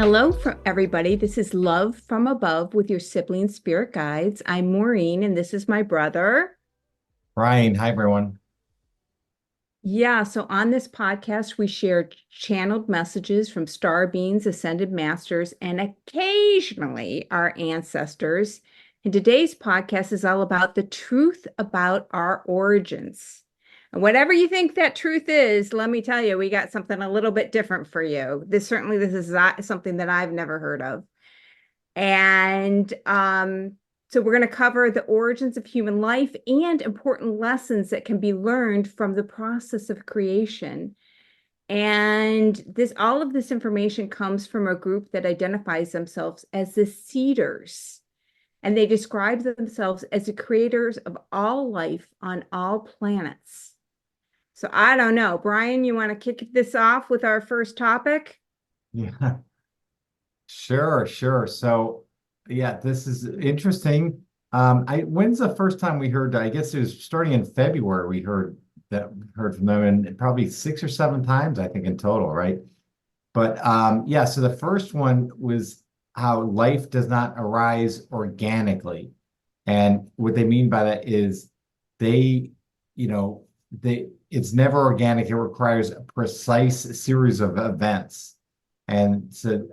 Hello, from everybody. This is Love from Above with your Sibling Spirit Guides. I'm Maureen, and this is my brother. Ryan, hi everyone. Yeah, so on this podcast, we share channeled messages from star beings, ascended masters, and occasionally our ancestors. And today's podcast is all about the truth about our origins. And whatever you think that truth is, let me tell you, we got something a little bit different for you. This is something that I've never heard of. And so we're going to cover the origins of human life and important lessons that can be learned from the process of creation. And all of this information comes from a group that identifies themselves as the Seeders. And they describe themselves as the creators of all life on all planets. So I don't know. Brian, you want to kick this off with our first topic? Yeah, sure. So, yeah, this is interesting. When's the first time we heard? I guess it was starting in February. We heard from them, and probably 6 or 7 times, I think, in total, right? But yeah, so the first one was how life does not arise organically, and what they mean by that is they, it's never organic. It requires a precise series of events. And so,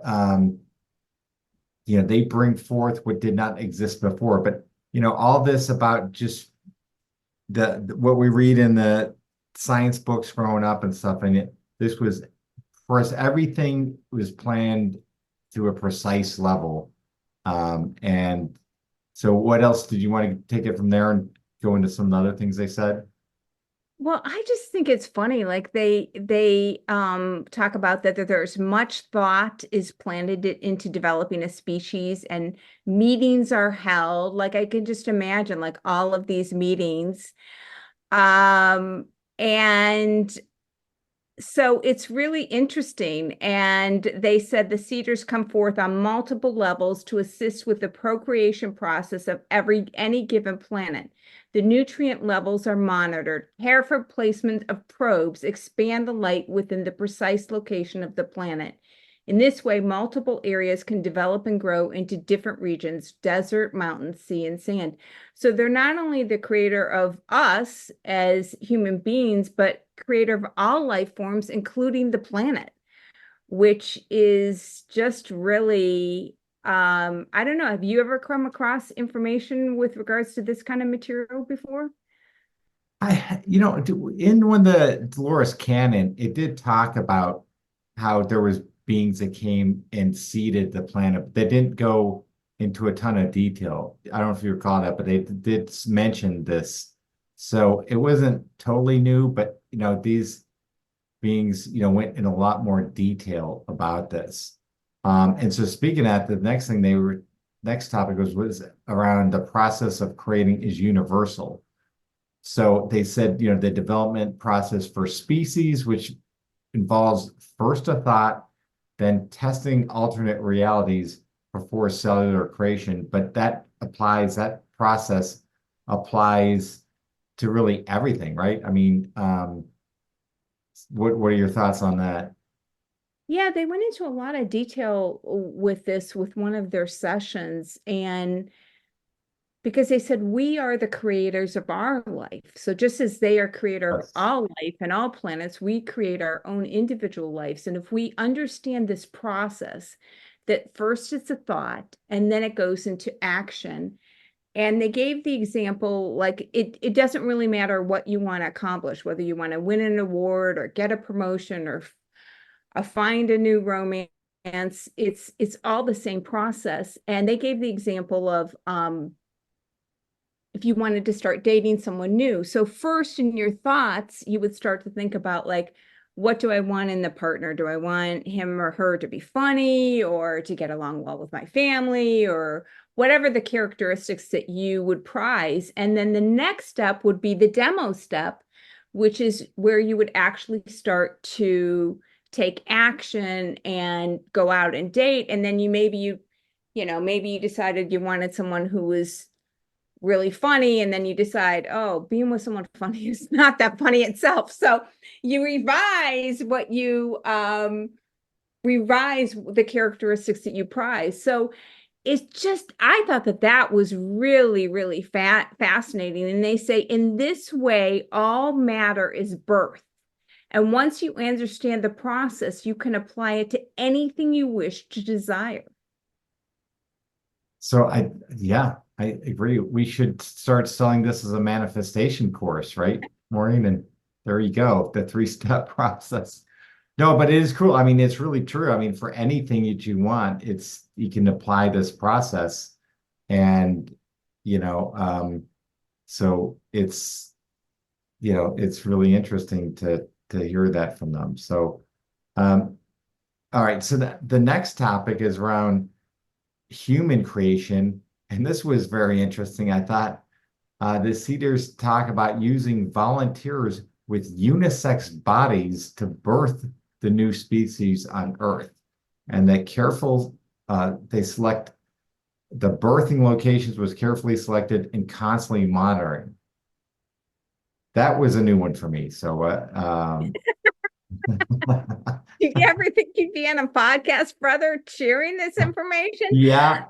they bring forth what did not exist before. But, all this about just what we read in the science books growing up and stuff. And this was, for us, everything was planned to a precise level. And so what else did you want to take it from there and go into some other things they said? Well, I just think it's funny. Like they talk about that there's much thought is planted into developing a species and meetings are held. Like I can just imagine like all of these meetings. Um and so it's really interesting. And they said the seeders come forth on multiple levels to assist with the procreation process of any given planet. The nutrient levels are monitored. Careful placement of probes expand the light within the precise location of the planet. In this way, multiple areas can develop and grow into different regions: desert, mountains, sea, and sand. So they're not only the creator of us as human beings, but creator of all life forms, including the planet, which is just really, I don't know. Have you ever come across information with regards to this kind of material before? In when the Dolores Cannon, it did talk about how there was beings that came and seeded the planet. They didn't go into a ton of detail. I don't know if you recall that, but they did mention this. So it wasn't totally new, but these beings, went in a lot more detail about this. And so speaking of that, the next topic was around the process of creating is universal. So they said, the development process for species, which involves first a thought, then testing alternate realities before cellular creation. But that process applies to really everything, right? I mean, what are your thoughts on that? Yeah, they went into a lot of detail with this with one of their sessions. And because they said we are the creators of our life. So just as they are creator of Yes. all life and all planets, we create our own individual lives. And if we understand this process, that first it's a thought and then it goes into action. And they gave the example, like it doesn't really matter what you want to accomplish, whether you want to win an award or get a promotion or find a new romance. It's all the same process. And they gave the example of if you wanted to start dating someone new. So first in your thoughts, you would start to think about like, what do I want in the partner? Do I want him or her to be funny or to get along well with my family or whatever the characteristics that you would prize? And then the next step would be the demo step, which is where you would actually start to take action and go out and date. And then maybe you decided you wanted someone who was really funny, and then you decide, oh, being with someone funny is not that funny itself, so you revise what you revise the characteristics that you prize. So it's just, I thought that that was really, really fascinating. And they say in this way, all matter is birth. And once you understand the process, you can apply it to anything you wish to desire. So yeah, I agree. We should start selling this as a manifestation course, right, Maureen? And there you go, the three-step process. No, but it is cool. I mean, it's really true. I mean, for anything that you want, it's you can apply this process, and you know, so it's really interesting to hear that from them. So, all right. So the next topic is around human creation, and this was very interesting. I thought the Cedars talk about using volunteers with unisex bodies to birth the new species on Earth, and that they select the birthing locations was carefully selected and constantly monitoring. That was a new one for me. So, Did you ever think you'd be on a podcast, brother, sharing this information? yeah,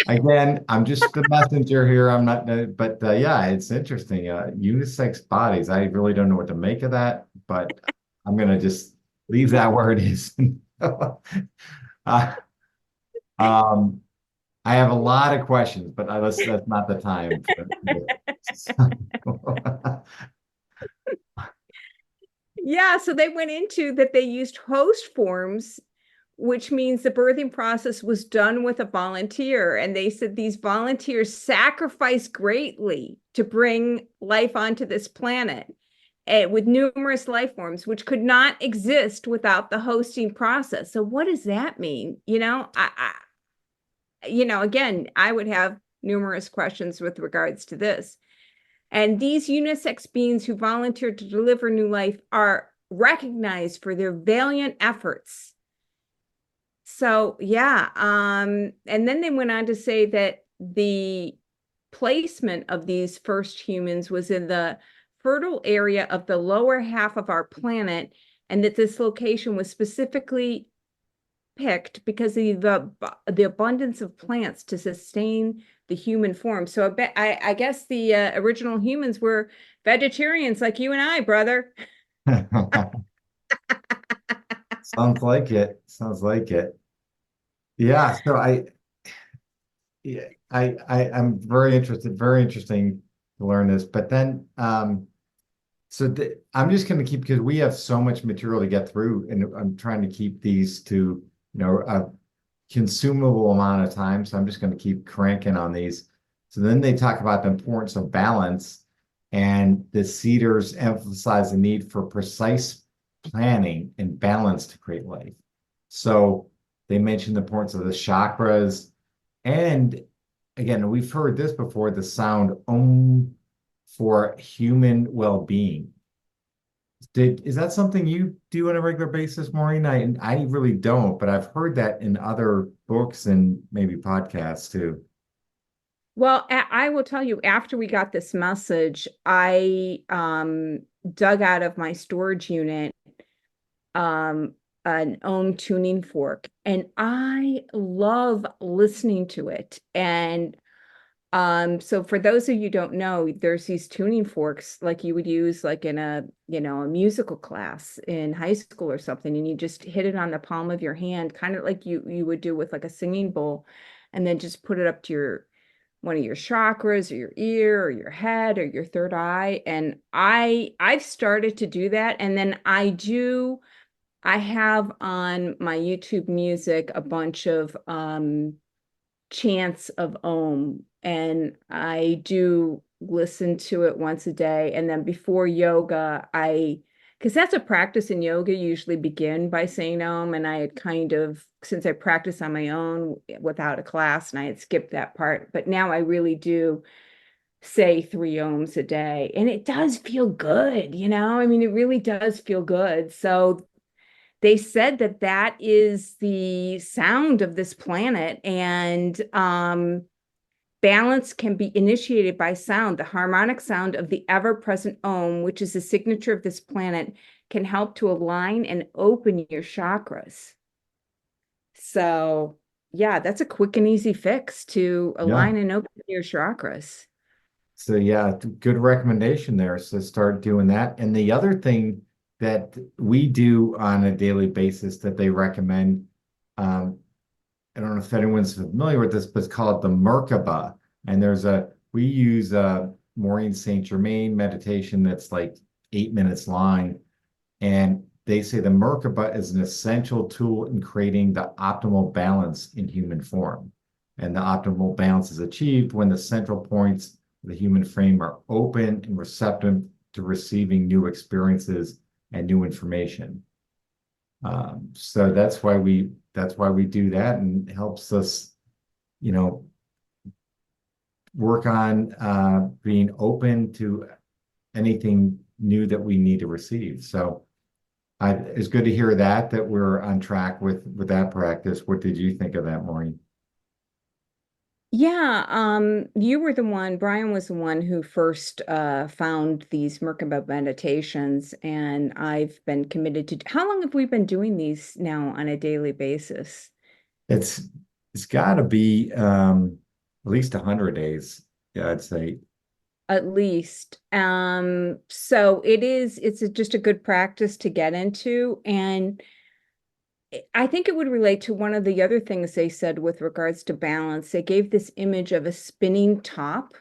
again, I'm just the messenger here. I'm not, but yeah, it's interesting. Unisex bodies. I really don't know what to make of that, but I'm gonna just leave that where it is. uh, um, I have a lot of questions, but that's not the time for Yeah, so they went into that they used host forms, which means the birthing process was done with a volunteer. And they said these volunteers sacrificed greatly to bring life onto this planet, with numerous life forms, which could not exist without the hosting process. So what does that mean? Again, I would have numerous questions with regards to this. And these unisex beings who volunteered to deliver new life are recognized for their valiant efforts. So, yeah. And then they went on to say that the placement of these first humans was in the fertile area of the lower half of our planet, and that this location was specifically picked because of the abundance of plants to sustain the human form. So I guess the original humans were vegetarians like you and I, brother. Sounds like it. Sounds like it. Yeah. So yeah, I'm very interested. Very interesting to learn this. But then, I'm just going to keep because we have so much material to get through, and I'm trying to keep these to a consumable amount of time. So I'm just going to keep cranking on these. So then they talk about the importance of balance, and the Cedars emphasize the need for precise planning and balance to create life. So they mention the importance of the chakras, and again, we've heard this before, the sound om for human well-being. Is that something you do on a regular basis, Maureen? I really don't, but I've heard that in other books and maybe podcasts too. Well, I will tell you, after we got this message, I dug out of my storage unit um, an ohm tuning fork, and I love listening to it. And so for those of you who don't know, there's these tuning forks like you would use like in a musical class in high school or something, and you just hit it on the palm of your hand, kind of like you would do with like a singing bowl, and then just put it up to your one of your chakras or your ear or your head or your third eye. And I've started to do that. And then I have on my YouTube music a bunch of chants of Om, and I do listen to it once a day. And then before yoga, because that's a practice in yoga, you usually begin by saying Om. And I had kind of, since I practice on my own without a class, and I had skipped that part, but now I really do say 3 ohms a day. And it does feel good, I mean, it really does feel good. So they said that that is the sound of this planet, and balance can be initiated by sound. The harmonic sound of the ever-present Om, which is the signature of this planet, can help to align and open your chakras. So yeah, that's a quick and easy fix to Yeah. align and open your chakras. So yeah, good recommendation there. So start doing that. And the other thing that we do on a daily basis that they recommend, um, I don't know if anyone's familiar with this, but it's called the Merkaba. And we use Maureen Saint Germain meditation that's like 8 minutes long. And they say the Merkaba is an essential tool in creating the optimal balance in human form. And the optimal balance is achieved when the central points of the human frame are open and receptive to receiving new experiences and new information. So that's why we do that, and it helps us, you know, work on being open to anything new that we need to receive. So it's good to hear that we're on track with that practice. What did you think of that, Maureen? Yeah, you were the one, Brian was the one who first found these Merkaba meditations, and I've been committed to. How long have we been doing these now on a daily basis? It's it's got to be at least 100 days. Yeah, I'd say. At least. So just a good practice to get into. And I think it would relate to one of the other things they said with regards to balance. They gave this image of a spinning top.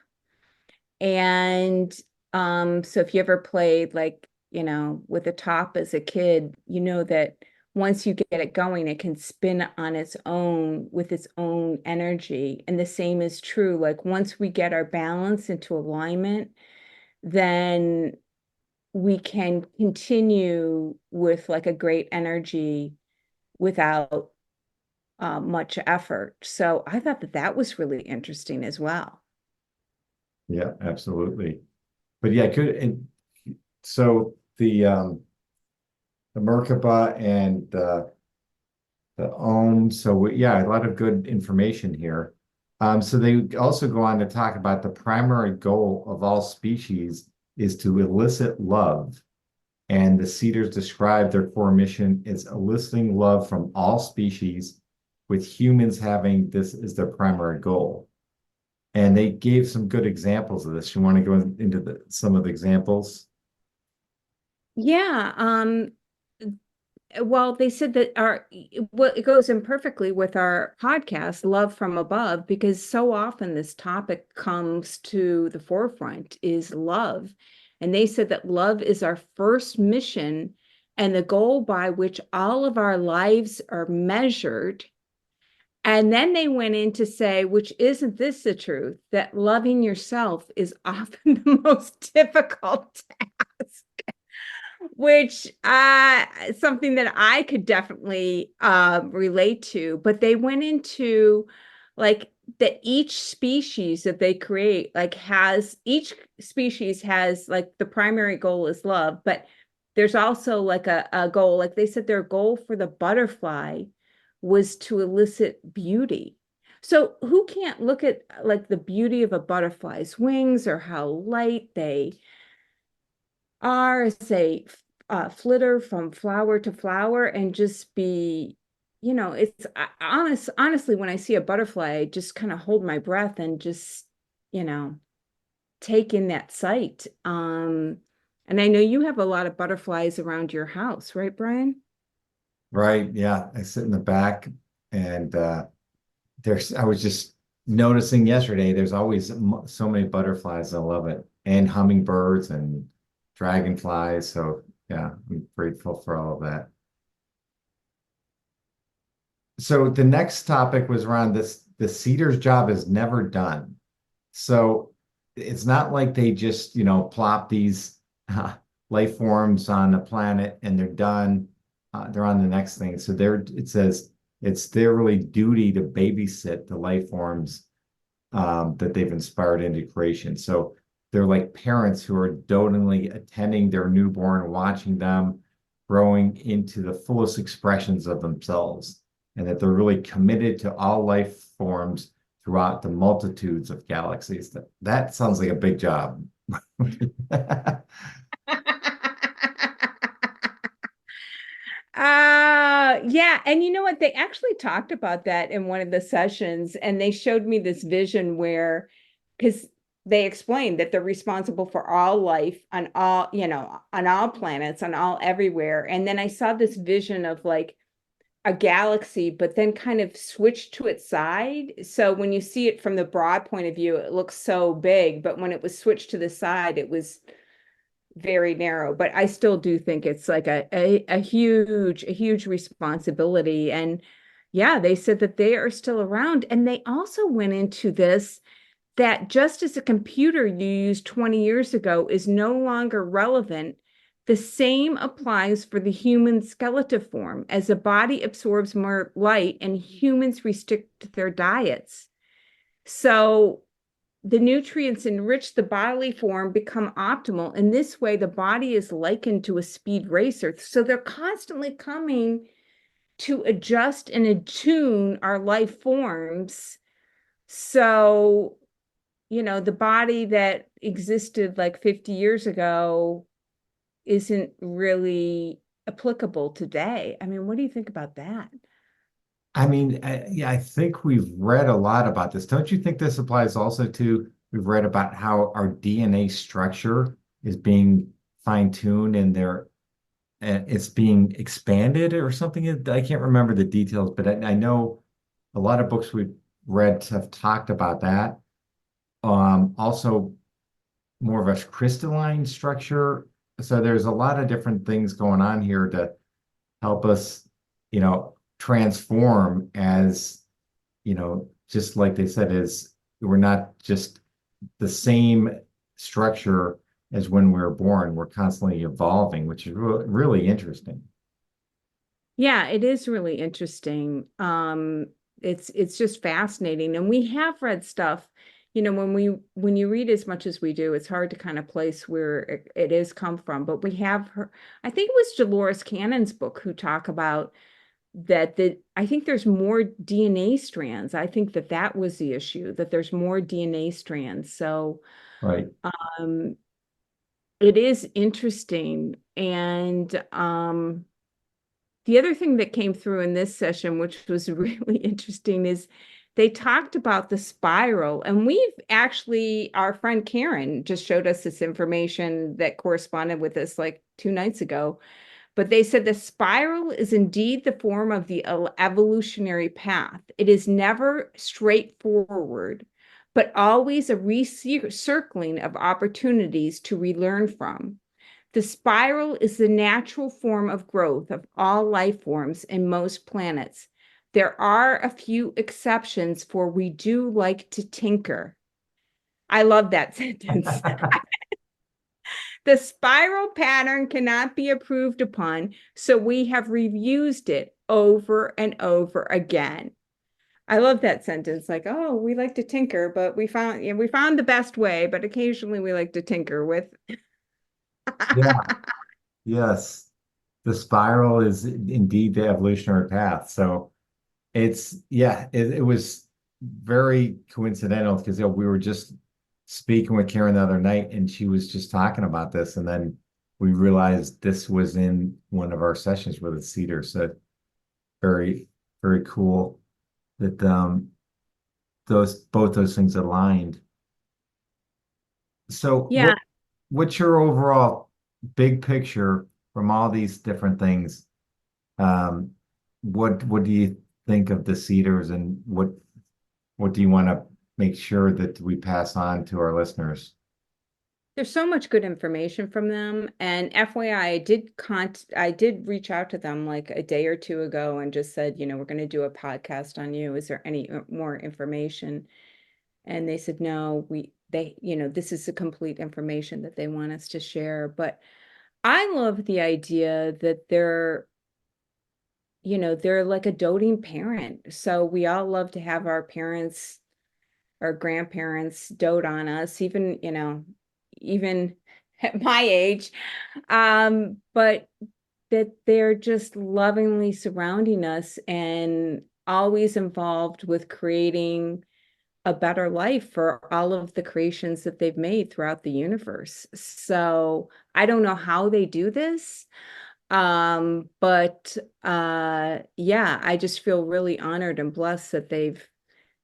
And so if you ever played like, with a top as a kid, you know that once you get it going, it can spin on its own with its own energy. And the same is true. Like once we get our balance into alignment, then we can continue with like a great energy without much effort. So I thought that that was really interesting as well. Yeah, absolutely. But yeah, good. And so the Merkaba and the Om. So yeah, a lot of good information here. So they also go on to talk about the primary goal of all species is to elicit love. And the Cedars describe their core mission is eliciting love from all species, with humans having this as their primary goal. And they gave some good examples of this. You want to go into some of the examples? Yeah, well, they said that well, it goes in perfectly with our podcast, Love from Above, because so often this topic comes to the forefront is love. And they said that love is our first mission and the goal by which all of our lives are measured. And then they went in to say, which isn't this the truth, that loving yourself is often the most difficult task, which something that I could definitely relate to. But they went into like that each species that they create like has each species has like the primary goal is love, but there's also like a goal, like they said their goal for the butterfly was to elicit beauty. So who can't look at like the beauty of a butterfly's wings or how light they are as they flitter from flower to flower and just be, it's honestly, when I see a butterfly, I just kind of hold my breath and just, you know, take in that sight. And I know you have a lot of butterflies around your house, right, Brian? Right. Yeah. I sit in the back, and I was just noticing yesterday, there's always so many butterflies. I love it. And hummingbirds and dragonflies. So yeah, I'm grateful for all of that. So the next topic was around this, the Cedars job is never done. So it's not like they just, plop these life forms on the planet and they're done. They're on the next thing. So it says it's their really duty to babysit the life forms that they've inspired into creation. So they're like parents who are dotingly attending their newborn, watching them growing into the fullest expressions of themselves, and that they're really committed to all life forms throughout the multitudes of galaxies. That sounds like a big job. Yeah. And you know what? They actually talked about that in one of the sessions, and they showed me this vision where, because they explained that they're responsible for all life on all, on all planets, on all everywhere. And then I saw this vision of like a galaxy, but then kind of switched to its side. So when you see it from the broad point of view, it looks so big, but when it was switched to the side, it was very narrow. But I still do think it's like a huge responsibility. And yeah, they said that they are still around. And they also went into this, that just as a computer you used 20 years ago is no longer relevant, the same applies for the human skeletal form. As the body absorbs more light and humans restrict their diets, so the nutrients enrich the bodily form become optimal. In this way, the body is likened to a speed racer. So they're constantly coming to adjust and attune our life forms. So, the body that existed like 50 years ago isn't really applicable today. I mean, what do you think about that? I mean, yeah, I think we've read a lot about this. Don't you think this applies also to, we've read about how our DNA structure is being fine-tuned and it's being expanded or something? I can't remember the details, but I know a lot of books we've read have talked about that. Also more of a crystalline structure. So there's a lot of different things going on here to help us, transform as, just like they said, is we're not just the same structure as when we were born. We're constantly evolving, which is really interesting. Yeah, it is really interesting. It's just fascinating. And we have read stuff, when you read as much as we do, it's hard to kind of place where it is come from. But we have her, I think it was Dolores Cannon's book who talk about that I think there's more DNA strands. I think that was the issue, that there's more DNA strands. So Right. um it is interesting. And the other thing that came through in this session, which was really interesting, is they talked about the spiral. And we've actually, our friend Karen just showed us this information that corresponded with us like 2 nights ago. But they said the spiral is indeed the form of the evolutionary path. It is never straightforward, but always a recircling of opportunities to relearn from. The spiral is the natural form of growth of all life forms in most planets. There are a few exceptions, for we do like to tinker. I love that sentence. The spiral pattern cannot be improved upon, so we have reused it over and over again. I love that sentence. Like, oh, we like to tinker, but we found the best way, but occasionally we like to tinker with. Yeah. Yes. The spiral is indeed the evolutionary path. So yeah, it was very coincidental because we were just speaking with Karen the other night and she was just talking about this. And then we realized this was in one of our sessions with the Cedar. So very, very cool that both those things aligned. So Yeah, what's your overall big picture from all these different things? Um, what do you think of the Cedars and what do you want to make sure that we pass on to our listeners? there's so much good information from them. And FYI, I did reach out to them like a day or two ago and just said, we're going to do a podcast on you. Is there any more information? And they said, no, this is the complete information that they want us to share. But I love the idea that they're like a doting parent. So we all love to have our parents, our grandparents dote on us, even at my age. But that they're just lovingly surrounding us and always involved with creating a better life for all of the creations that they've made throughout the universe. So I don't know how they do this. But yeah, I just feel really honored and blessed that they've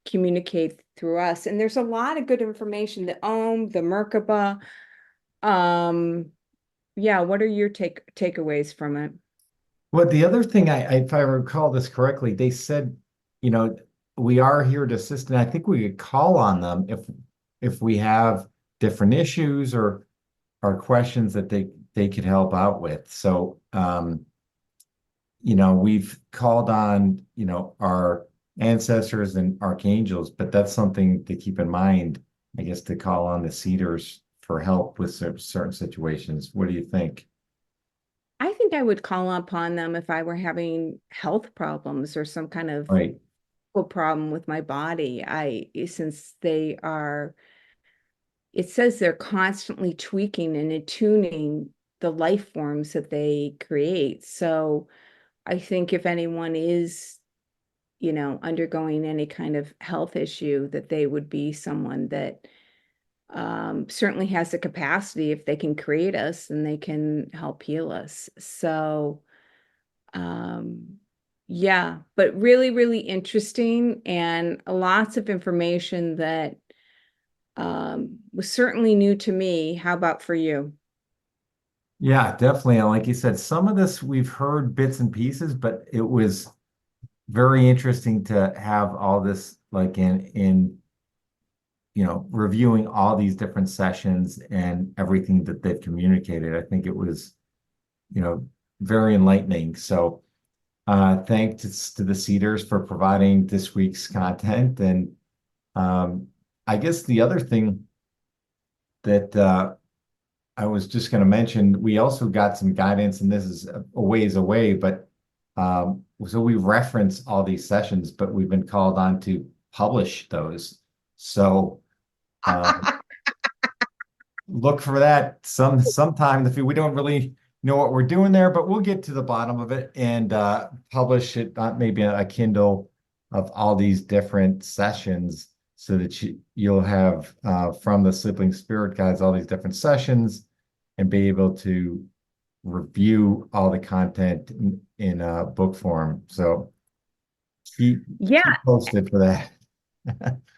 communicated through us. And there's a lot of good information, the Om, the Merkaba. Um, yeah, what are your takeaways from it? Well, the other thing if I recall this correctly, they said, you know, we are here to assist, and I think we could call on them if we have different issues or questions that they could help out with. So, we've called on, our ancestors and archangels, but that's something to keep in mind, I guess, to call on the cedars for help with certain situations. What do you think? I think I would call upon them if I were having health problems or some kind of Right. problem with my body. Since they are, it says they're constantly tweaking and attuning the life forms that they create. So I think if anyone is, undergoing any kind of health issue, that they would be someone that certainly has the capacity, if they can create us, and they can help heal us. So, um, yeah, but really, really interesting and lots of information that was certainly new to me. How about for you? Yeah, definitely. And like you said, some of this we've heard bits and pieces, but it was very interesting to have all this like in reviewing all these different sessions and everything that they've communicated. I think it was, you know, very enlightening. So thanks to the Cedars for providing this week's content. And I guess the other thing that I was just going to mention, we also got some guidance, and this is a ways away, but so we reference all these sessions, but we've been called on to publish those. So um, look for that sometime in the future. We don't really know what we're doing there, but we'll get to the bottom of it and publish it, maybe a Kindle of all these different sessions so that you'll have from the Sibling Spirit Guides all these different sessions and be able to review all the content in book form. So keep Yeah, keep posted for that.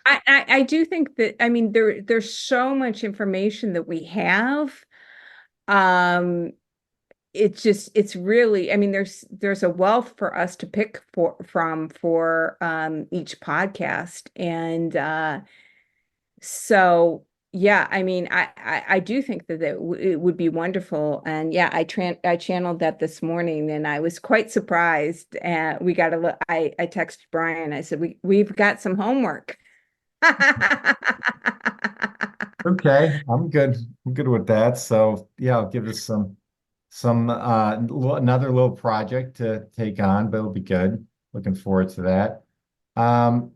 I do think that, I mean, there's so much information that we have. Um, it's really, I mean, there's a wealth for us to pick for each podcast. And so yeah, I mean, I do think that it would be wonderful. And yeah, I channeled that this morning, and I was quite surprised. And we got a look. I texted Brian. I said, we've got some homework. Okay, I'm good. I'm good with that. So yeah, I'll give us some another little project to take on, but it'll be good. Looking forward to that. Um,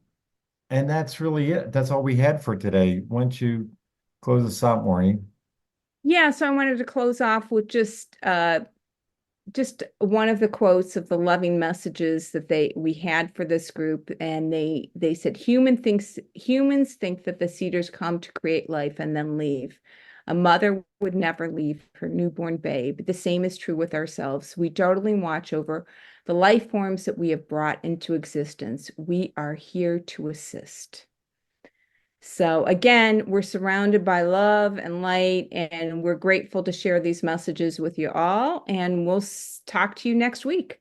and that's really it. That's all we had for today. Why don't you close us out, Maureen? Yeah, so I wanted to close off with just one of the quotes of the loving messages that we had for this group. And they said humans think that the cedars come to create life and then leave. A mother would never leave her newborn babe. The same is true with ourselves. We totally watch over the life forms that we have brought into existence. We are here to assist. So again, we're surrounded by love and light, and we're grateful to share these messages with you all. And we'll talk to you next week.